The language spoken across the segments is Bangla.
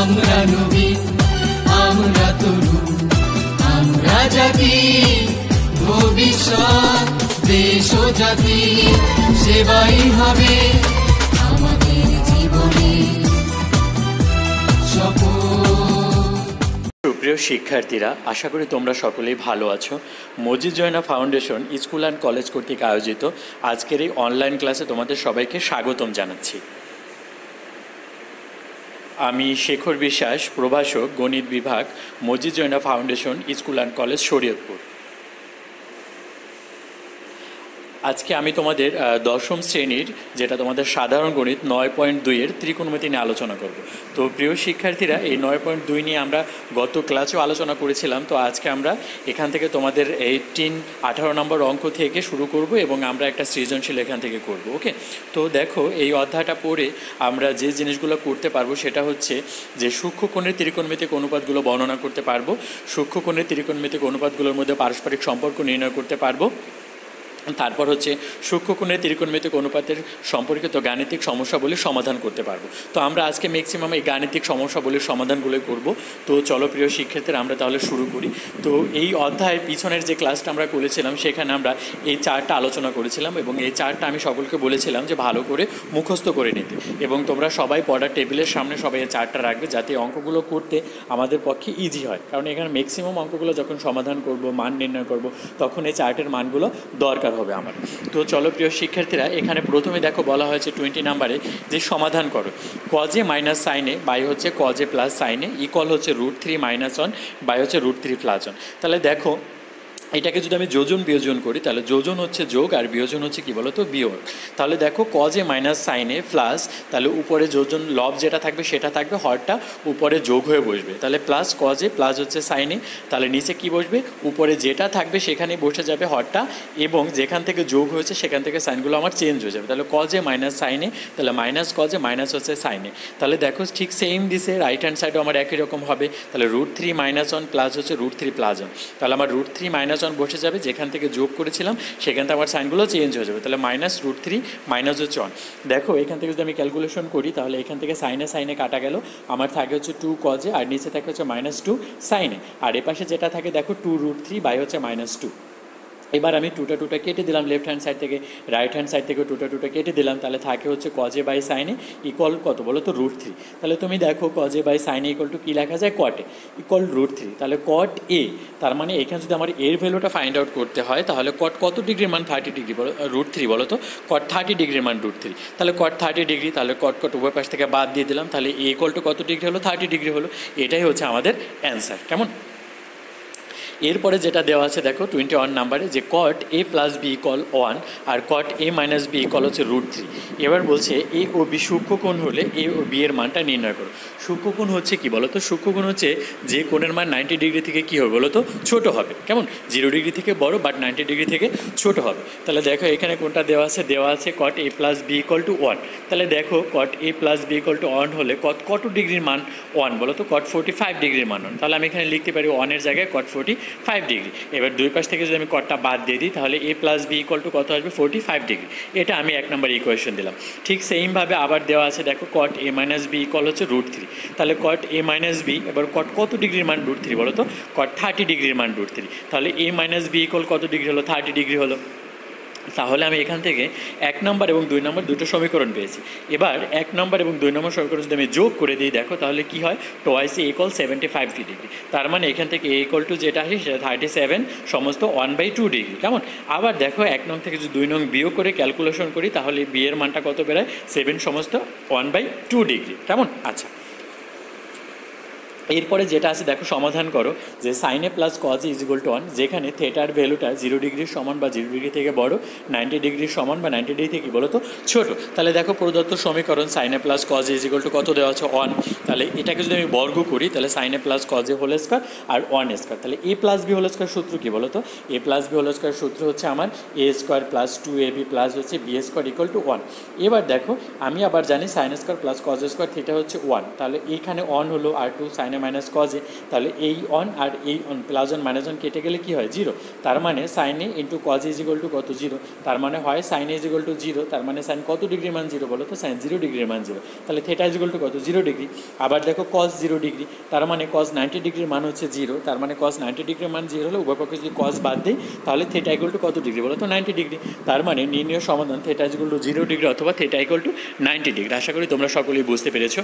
আমরা নবীন, আমরা তরুণ, আমরা জাতি, ভবিষ্যৎ দেশ ও জাতি সেবাই হবে আমাদের জীবনে শপথ। সুপ্রিয় শিক্ষার্থীরা, আশা করি তোমরা সকলেই ভালো আছো। Majid Joyna foundation school and college কর্তৃক আয়োজিত আজকের এই অনলাইন ক্লাসে তোমাদের সবাইকে স্বাগতম জানাচ্ছি। আমি শেখর বিশ্বাস, প্রভাষক, গণিত বিভাগ, Majid Joyna foundation school and college, Shariatpur. আজকে আমি তোমাদের দশম শ্রেণীর যেটা তোমাদের সাধারণ গণিত 9.2-এর ত্রিকোণমিতি নিয়ে আলোচনা করব। তো প্রিয় শিক্ষার্থীরা, এই 9.2 নিয়ে আমরা গত ক্লাসেও আলোচনা করেছিলাম। তো আজকে আমরা এখান থেকে তোমাদের 18 নম্বর অঙ্ক থেকে শুরু করব এবং আমরা একটা সৃজনশীল এখান থেকে করব। ওকে, তো দেখো এই অধ্যায়টা পড়ে আমরা যে জিনিসগুলো করতে পারবো সেটা হচ্ছে যে সূক্ষ্মকোণের ত্রিকোণমিতিক অনুপাতগুলো বর্ণনা করতে পারবো, সূক্ষ্মকোণের ত্রিকোণমিতিক অনুপাতগুলোর মধ্যে পারস্পরিক সম্পর্ক নির্ণয় করতে পারবো, তারপর হচ্ছে সূক্ষ্মকোণের ত্রিকোণমিতিক অনুপাতের সম্পর্কিত গাণিতিক সমস্যাবলীর সমাধান করতে পারবো। তো আমরা আজকে ম্যাক্সিমাম এই গাণিতিক সমস্যাবলীর সমাধানগুলোই করব। তো চলো প্রিয় শিক্ষার্থীরা, আমরা তাহলে শুরু করি। তো এই অধ্যায়ের পিছনের যে ক্লাসটা আমরা করেছিলাম সেখানে আমরা এই চার্টটা আলোচনা করেছিলাম এবং এই চার্টটা আমি সকলকে বলেছিলাম যে ভালো করে মুখস্থ করে নিতে, এবং তোমরা সবাই পড়ার টেবিলের সামনে সবাই এই চার্টটা রাখবে যাতে অঙ্কগুলো করতে আমাদের পক্ষে ইজি হয়। কারণ এখানে ম্যাক্সিমাম অঙ্কগুলো যখন সমাধান করব, মান নির্ণয় করব, তখন এই চার্টের মানগুলো দরকার হবে আমার। তো চলো প্রিয় শিক্ষার্থীরা, এখানে প্রথমে দেখো বলা হয়েছে 20 নম্বরে যে সমাধান করো কজে মাইনাস সাইনে বাই হচ্ছে কজে প্লাস সাইনে ইকুয়াল হচ্ছে √3 - 1 বাই হচ্ছে √3 + 1। তাহলে দেখো এটাকে যদি আমি যোজন বিয়োজন করি তাহলে যোজন হচ্ছে যোগ আর বিয়োজন হচ্ছে কি বলো তো বিয়োগ। তাহলে দেখো কজে মাইনাস সাইনে প্লাস, তাহলে উপরে যোজন লব যেটা থাকবে সেটা থাকবে, হরটা উপরে যোগ হয়ে বসবে, তাহলে প্লাস কজে প্লাস হচ্ছে সাইনে, তাহলে নিচে কি বসবে, উপরে যেটা থাকবে সেখানেই বসে যাবে হরটা, এবং যেখান থেকে যোগ হয়েছে সেখান থেকে সাইনগুলো আমার চেঞ্জ হয়ে যাবে। তাহলে কজে মাইনাস সাইনে, তাহলে মাইনাস কজে মাইনাস হচ্ছে সাইনে। তাহলে দেখো ঠিক সেম দিছে, রাইট হ্যান্ড সাইডও আমার একই রকম হবে। তাহলে √3 - 1 প্লাস হচ্ছে √3 + 1, তাহলে আমার √3 - 1 বসে যাবে, যেখান থেকে যোগ করেছিলাম সেখান থেকে আমার সাইনগুলো চেঞ্জ হয়ে যাবে। তাহলে -√3 - হচ্ছে 1। দেখো এখান থেকে যদি আমি ক্যালকুলেশন করি তাহলে এখান থেকে সাইনে সাইনে কাটা গেল, আমার থাকে হচ্ছে 2 কজে আর নিচে থাকে হচ্ছে -2 সাইনে, আর এপাশে যেটা থাকে দেখো 2√3 বাই হচ্ছে -2। এবার আমি টুটা কেটে দিলাম লেফট হ্যান্ড সাইড থেকে, রাইট হ্যান্ড সাইড থেকে টুটা কেটে দিলাম, তাহলে থাকে হচ্ছে কজে বাই সাইনে ইকুয়াল কত বলো তো √3। তাহলে তুমি দেখো কজে বাই সাইনে ইকুয়াল টু কী লেখা যায়, কটে ইকুয়াল √3। তাহলে কট এ, তার মানে এখানে যদি আমার এর ভ্যালুটা ফাইন্ড আউট করতে হয় তাহলে কট কত ডিগ্রির মান 30 ডিগ্রি বলো, √3 বলো তো, কট 30 ডিগ্রির মান √3। তাহলে কট 30 ডিগ্রি, তাহলে কট উভয় পাশ থেকে বাদ দিয়ে দিলাম, তাহলে এ ইকুয়াল টু কত ডিগ্রি হলো, 30 ডিগ্রি হলো। এটাই হচ্ছে আমাদের অ্যান্সার। কেমন? এরপরে যেটা দেওয়া আছে দেখো 21 নাম্বারে যে কট a + b = 1 R caught a - b = হচ্ছে √3। এবার বলছে এ ও বি সূক্ষ্মকোণ হলে এ ও বি এর মানটা নির্ণয় করো। সূক্ষ্মকোণ হচ্ছে কি বলো তো, সূক্ষ্মকোণ হচ্ছে যে কোণের মান 90 ডিগ্রি থেকে কী হবে বলো তো, ছোটো হবে। কেমন? 0 ডিগ্রি থেকে বড়, বাট 90 ডিগ্রি থেকে ছোটো হবে। তাহলে দেখো এখানে কোনটা দেওয়া আছে কট a + b = 1। তাহলে দেখো কট a + b = 1 হলে কত ডিগ্রির মান 1 বলো তো, কট 45 ডিগ্রির মান 1। তাহলে আমি এখানে লিখতে পারি 1-এর জায়গায় কট 45 ডিগ্রি। এবার দুই পাশ থেকে যদি আমি কটটা বাদ দিয়ে দিই তাহলে a + b = কত আসবে, 45 ডিগ্রি। এটা আমি 1 নম্বর ইকুয়েশন দিলাম। ঠিক সেইমভাবে আবার দেওয়া আছে দেখো কট a - b = হচ্ছে √3। তাহলে কট a - b, এবার কট কত ডিগ্রির মান √3 বলো তো, কট 30 ডিগ্রির মান √3। তাহলে a - b = কত ডিগ্রি হলো, 30 ডিগ্রি হলো। তাহলে আমি এখান থেকে 1 নম্বর এবং 2 নম্বর দুটো সমীকরণ পেয়েছি। এবার 1 নম্বর এবং 2 নম্বর সমীকরণ যদি আমি যোগ করে দিই দেখো তাহলে কি হয়, টুয়াইস a = 75 ডিগ্রি। তার মানে এখান থেকে a = যেটা আসে সেটা 37 সমস্ত 1/2 ডিগ্রি। কেমন? আবার দেখো 1 নং থেকে যদি 2 নং বিয়োগ করে ক্যালকুলেশন করি তাহলে b এর মানটা কত বেরোয়, 7 সমস্ত 1/2 ডিগ্রি। কেমন? আচ্ছা, এরপরে যেটা আছে দেখো সমাধান করো যে সাইনে প্লাস কজে = 1, যেখানে থেটার ভ্যালুটা 0 ডিগ্রির সমান বা 0 ডিগ্রি থেকে বড়, 90 ডিগ্রির সমান বা 90 ডিগ্রি থেকে বলো তো ছোট। তাহলে দেখো প্রদত্ত সমীকরণ সাইনে প্লাস কজে = কত দেওয়া আছে, 1। তাহলে এটাকে যদি আমি বর্গ করি তাহলে সাইনে প্লাস কজে হোল স্কয়ার আর 1² তাহলে a + b হোল স্কয়ার সূত্র কি বলো তো, a + b হোল স্কয়ার সূত্র হচ্ছে আমার a² + 2ab + হচ্ছে b² = 1। এবার দেখো আমি আবার জানি sine square plus cos square theta হচ্ছে 1, তাহলে এখানে 1 হলো আর 2 সাইন সাইনে মাইনাস কজে, তাহলে এই অন আর এই অন প্লাস অন মাইনাস অন কেটে গেলে কী হয় জিরো, তার মানে সাইনে into cos is equal to কত জিরো, তার মানে হয় sine is equal to zero, তার মানে সাইন কত ডিগ্রির মান জিরো বলো তো, সাইন 0 ডিগ্রির মান জিরো, তাহলে থেটা ইজ ইকুয়াল টু কত 0 ডিগ্রি। আবার দেখো কজ 0 ডিগ্রি, তার মানে কজ 90 ডিগ্রির মান হচ্ছে জিরো, তার মানে কজ 90 ডিগ্রির মান জিরো হলে উভয় পক্ষে যদি কজ বাদ দিই তাহলে থেটা ইকুয়াল টু কত ডিগ্রি বলো তো 90 ডিগ্রি, তার মানে নির্ণয় সমাধান theta is equal two 0 degree অথবা থেটা ইকুয়াল টু 90 ডিগ্রি। আশা করি তোমরা সকলেই বুঝতে পেরেছো।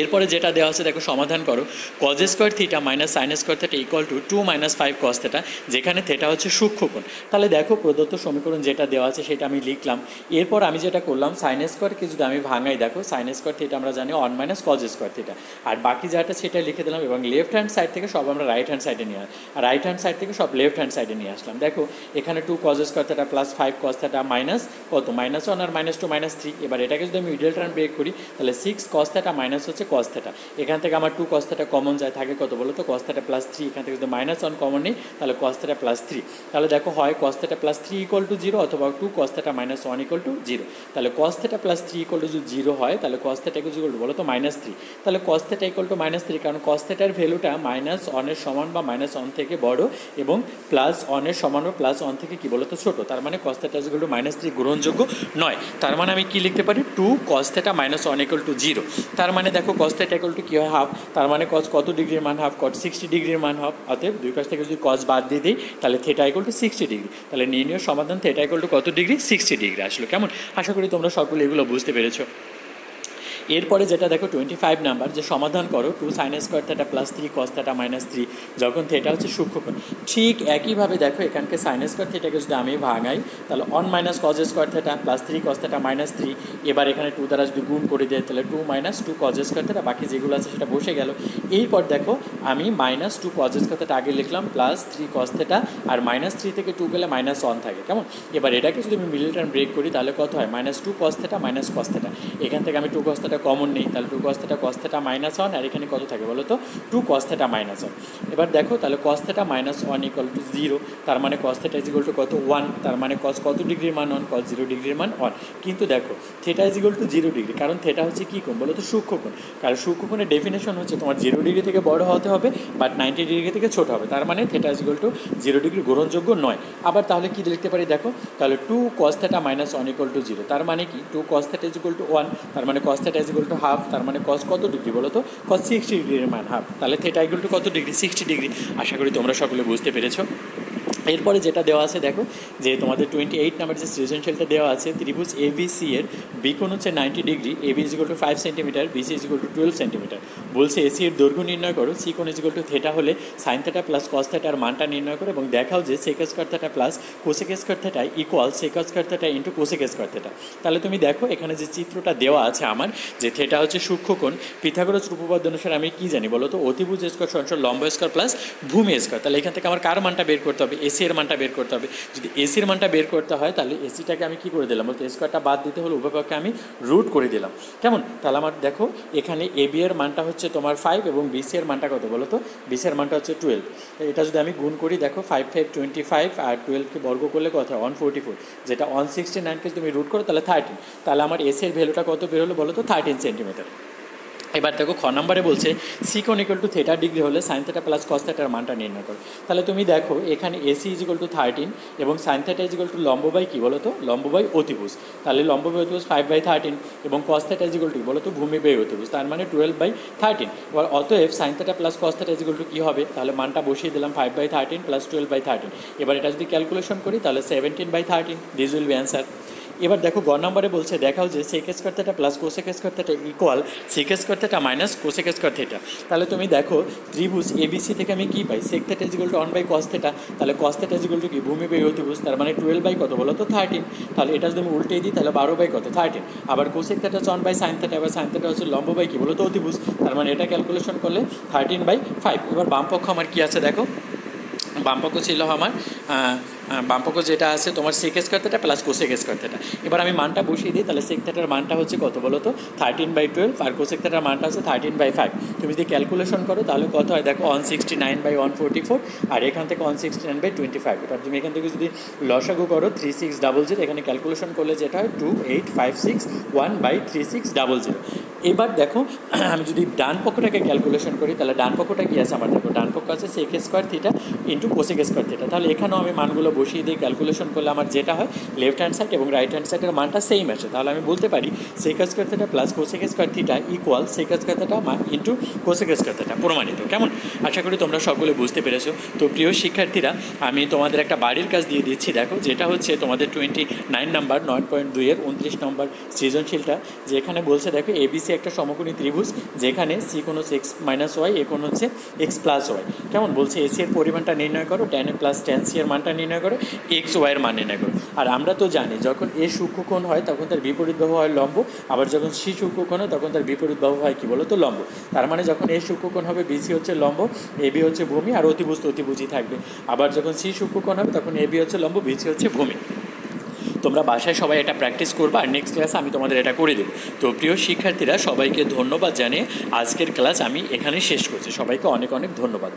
এরপরে যেটা দেওয়া আছে দেখো সমাধান করো, cos square theta minus sine square theta equal to 2 - 5 cos theta, যেখানে থেটা হচ্ছে সূক্ষ্মকোণ। তাহলে দেখো প্রদত্ত সমীকরণ যেটা দেওয়া আছে সেটা আমি লিখলাম। এরপর আমি যেটা করলাম সাইন স্কোয়ারকে যদি আমি ভাঙাই, দেখো সাইন স্কোয়ার থিটা আমরা জানি 1 - কজ স্কোয়ার থিটা, আর বাকি যেটা সেটা লিখে দিলাম এবং লেফট হ্যান্ড সাইড থেকে সব আমরা রাইট হ্যান্ড সাইডে নিয়ে আর রাইট হ্যান্ড সাইড থেকে সব লেফট হ্যান্ড সাইডে নিয়ে আসলাম। দেখো এখানে 2 cos square theta plus 5 cos theta minus কত -1 আর -2 -3, এবার এটাকে যদি আমি মিডল টার্ম ব্রেক করি তাহলে 6 কস থিটা মাইনাস হচ্ছে কস থিটা, এখান থেকে আমার 2 কস থিটা কমন যায়, থাকে কত বলো তো কস থিটা প্লাস 3, এখান থেকে যদি -1 কমন নিই তাহলে কস থিটা প্লাস 3, তাহলে দেখো হয় cos theta plus 3 equal to 0 অথবা 2 কস থিটা -1 ইকুয়াল টু 0, তাহলে cos theta plus 3 equal to যদি 0 হয় তাহলে কস থিটা ইকুয়াল টু বলো তো -3, তাহলে কস থিটা ইকুয়াল টু -3 কারণ কস থিটার ভ্যালুটা -1 এর সমান বা -1 থেকে বড় এবং +1 এর সমান বা +1 থেকে কি বলো তো ছোট, তার মানে কস থিটা ইকুয়াল টু -3 গ্রহণযোগ্য নয়, তার মানে আমি কি লিখতে পারি 2 কস থিটা -1 ইকুয়াল টু 0, তার মানে দেখো কস থিটা ইকুয়াল টু কি হয় হাফ, তার মানে কজ কত ডিগ্রির মান হাফ, কট 60 ডিগ্রির মান হাফ, অতএব দুই পাশ থেকে যদি কজ বাদ দিয়ে দিই তাহলে থেটা ইকুয়াল টু 60 ডিগ্রি, তাহলে নির্ণয় সমাধান থেটা ইকুয়াল টু কত ডিগ্রি 60 ডিগ্রি আসলো। কেমন, আশা করি তোমরা সকলে এগুলো বুঝতে পেরেছো। এরপরে যেটা দেখো 25 নাম্বার, যে সমাধান করো 2 sine square theta plus 3 cos theta -3 যখন থেটা হচ্ছে সূক্ষ্মকোণ। ঠিক একইভাবে দেখো এখানকে সাইন স্কোয়ার থিটাকে যদি আমি ভাঙাই তাহলে 1 - cos square theta plus 3 cos theta -3, এবার এখানে 2 দ্বারা যদি গুণ করে দেয় তাহলে 2 - 2 কজ স্কোয়ার থিটা, বাকি যেগুলো আছে সেটা বসে গেল। এরপর দেখো আমি -2 কজ স্কোয়ার থিটা আগে লিখলাম প্লাস 3 কস থিটা, আর -3 থেকে 2 গেলে -1 থাকে। কেমন, এবার এটাকে যদি আমি মিডল টার্ম ব্রেক করি তাহলে কত হয় -2 cos theta minus cos theta, এখান থেকে আমি 2 কস থিটা কমন নেই তাহলে 2 cos থিটা -1, আর এখানে কত থাকে বলো তো 2 cos থিটা -1। এবার দেখো তাহলে cos থিটা -1 ইকুয়াল টু 0, তার মানে cos theta is equal to কত 1, তার মানে cos কত ডিগ্রির মান 1, cos 0 ডিগ্রির মান 1। কিন্তু দেখো theta is equal two 0 degree, কারণ থিটা হচ্ছে কী কোণ বলো তো সূক্ষ্মকোণ, কারণ সূক্ষ্মকোণের ডেফিনেশন হচ্ছে তোমার 0 ডিগ্রি থেকে বড় হতে হবে বাট 90 ডিগ্রি থেকে ছোট হবে, তার মানে theta is equal two 0 degree গ্রহণযোগ্য নয়। আবার তাহলে কী লিখতে পারি দেখো, তাহলে 2 cos থিটা -1 ইকুয়াল টু 0, তার মানে কি 2 cos theta is equal two 1, তার মানে cos theta is equal to half, তার মানে cos কত ডিগ্রি বলো তো cos 60 ডিগ্রির মান হাফ, তাহলে থিটা ইকুয়াল টু কত ডিগ্রি 60 ডিগ্রি। আশা করি তোমরা সকলে বুঝতে পেরেছো। এরপরে যেটা দেওয়া আছে দেখো, যে তোমাদের 28 নাম্বার যে সৃজনশীলটা দেওয়া আছে, ত্রিভুজ এবিসি এর বিকোণ হচ্ছে 90 degree, AB is equal to 5 centimetre, BC is equal to 12 centimetre. বলছে এসি এর দৈর্ঘ্য নির্ণয় করো, সি কোণ ইজ ইকুয়াল টু থেটা হলে সাইন থেটা প্লাস কস থেটার মানটা নির্ণয় করো এবং দেখাও যে sec square theta plus cosec square theta equal sec square theta into cosec square theta. তাহলে তুমি দেখো এখানে যে চিত্রটা দেওয়া আছে আমার, যে থেটা হচ্ছে সূক্ষ্মকোণ, পিথাগোরাস উপপাদ্য অনুসারে আমি কী জানি বলো তো, অতিভুজ স্কয়ার সমান লম্ব স্কয়ার প্লাস ভূমি স্কয়ার। তাহলে এখান থেকে আমার কার মানটা বের করতে হবে, এসি এর মানটা বের করতে হবে। যদি এসির মানটা বের করতে হয় তাহলে এসিটাকে আমি কী করে দিলাম বলতে, স্কোয়ারটা বাদ দিতে হলে উভয়পক্ষে আমি রুট করে দিলাম। কেমন, তাহলে আমার দেখো এখানে এবি এর মানটা হচ্ছে তোমার 5 এবং বিসি এর মানটা কত বলো তো, বিসি এর মানটা হচ্ছে 12। এটা যদি আমি গুণ করি দেখো 5 5 25 আর 12কে বর্গ করলে কত হয় 144, যেটা 169কে তুমি রুট করো তাহলে 13, তাহলে আমার এসি এর ভ্যালুটা কত বের হলো বলো তো 13 সেন্টিমিটার। এবার দেখো খ নম্বরে বলছে সি কোণ ইকুয়াল টু থেটা ডিগ্রি হলে সাইন থেটা প্লাস কস থেটার মানটা নির্ণয় করো। তাহলে তুমি দেখো এখানে এসি ইজ ইকুয়াল টু 13 এবং sine theta is equal two লম্ব বাই কী বলো তো, লম্ব বাই অতিভুজ, তাহলে লম্ব বাই অতিভুজ 5/13 এবং কস থেটা ইজ ইকুয়াল টু বলো তো ভূমি বাই অতিভুজ, তার মানে 12/13। এবার অতএব sine theta plus cos theta is equal to কী হবে, তাহলে মানটা বসিয়ে দিলাম 5/13 প্লাস 12/13। এবার এটা যদি ক্যালকুলেশন করি তাহলে 17/13, দিস উইল বি অ্যান্সার। এবার দেখো গ নম্বরে বলছে দেখাও যে sec square theta plus cosec square theta equal sec square theta minus cosec square theta. তাহলে তুমি দেখো ত্রিভুজ এবিসি থেকে আমি কী পাই, sec theta is equal to 1/cos theta, তাহলে cos theta is equal to কি ভূমি বাই অতিভুজ, তার মানে 12 কত বলো তো 13। তাহলে এটা যদি আমি উল্টে দিই তাহলে 12 কত 13। আবার কোসেক থেটা হচ্ছে 1/sin থেটা, এবার সাইন থেটা হচ্ছে লম্ব বাই কী বলো তো অতিভুজ, তার মানে এটা ক্যালকুলেশন করলে 13/5। এবার বাম পক্ষ আমার কী আছে দেখো, বামপক্ষ ছিল আমার বামপক্ষ যেটা আছে তোমার sec square theta plus cosec square theta. এবার আমি মানটা বসিয়ে দিই, তাহলে সেক থিটার মানটা হচ্ছে কত বলো তো 13/12, আর কোসেক থিটার মানটা হচ্ছে 13/5। তুমি যদি ক্যালকুলেশন করো তাহলে কত হয় দেখো 169/144, আর এখান থেকে 169/25। এবার তুমি এখান থেকে যদি লসাগু করো 3600, এখানে ক্যালকুলেশন করলে যেটা হয় 28561/3600। এবার দেখো আমি যদি ডান পক্ষটাকে ক্যালকুলেশন করি তাহলে ডান পক্ষটা কী আছে আমার, দেখো ডান পক্ষ আছে sec square theta into cosec square theta. তাহলে এখানেও আমি মানগুলো বসিয়ে দিয়ে ক্যালকুলেশন করলে আমার যেটা হয় লেফট হ্যান্ড সাইড এবং রাইট হ্যান্ড সাইডের মানটা সেম আসে। তাহলে আমি বলতে পারি sec square theta plus cosec square theta equal sec square theta into cosec square theta, প্রমাণিত। কেমন, আশা করি তোমরা সকলে বুঝতে পেরেছো। তো প্রিয় শিক্ষার্থীরা, আমি তোমাদের একটা বাড়ির কাজ দিয়ে দিচ্ছি, দেখো যেটা হচ্ছে তোমাদের 29 নাম্বার 9.2-এর 29 নম্বর সৃজনশীলটা, যেখানে বলছে দেখো এবিসি একটা সমকোণী ত্রিভুজ, যেখানে সি কোণ হচ্ছে x-y, এ কোণ হচ্ছে x+y। কেমন বলছে এসি এর পরিমাণটা নির্ণয় করো, tan a plus tan c এর মানটা নির্ণয় করো, xy এর মান নির্ণয় করো। আর আমরা তো জানি যখন এ সূক্ষ্মকোণ হয় তখন তার বিপরীত বাহু হয় লম্ব, আবার যখন সি সূক্ষ্মকোণ হয় তখন তার বিপরীত বাহু হয় কী বলো তো লম্ব। তার মানে যখন এ সূক্ষ্মকোণ হবে বিসি হচ্ছে লম্ব, এবি হচ্ছে ভূমি, আর অতিবস্তু অতিভুজই থাকবে। আবার যখন সি সূক্ষ্মকোণ হবে তখন এবি হচ্ছে লম্ব, বিসি হচ্ছে ভূমি। তোমরা বাসায় সবাই এটা প্র্যাকটিস করবা, আর নেক্সট ক্লাসে আমি তোমাদের এটা করে দেবো। তো প্রিয় শিক্ষার্থীরা, সবাইকে ধন্যবাদ জানিয়ে আজকের ক্লাস আমি এখানেই শেষ করছি। সবাইকে অনেক অনেক ধন্যবাদ।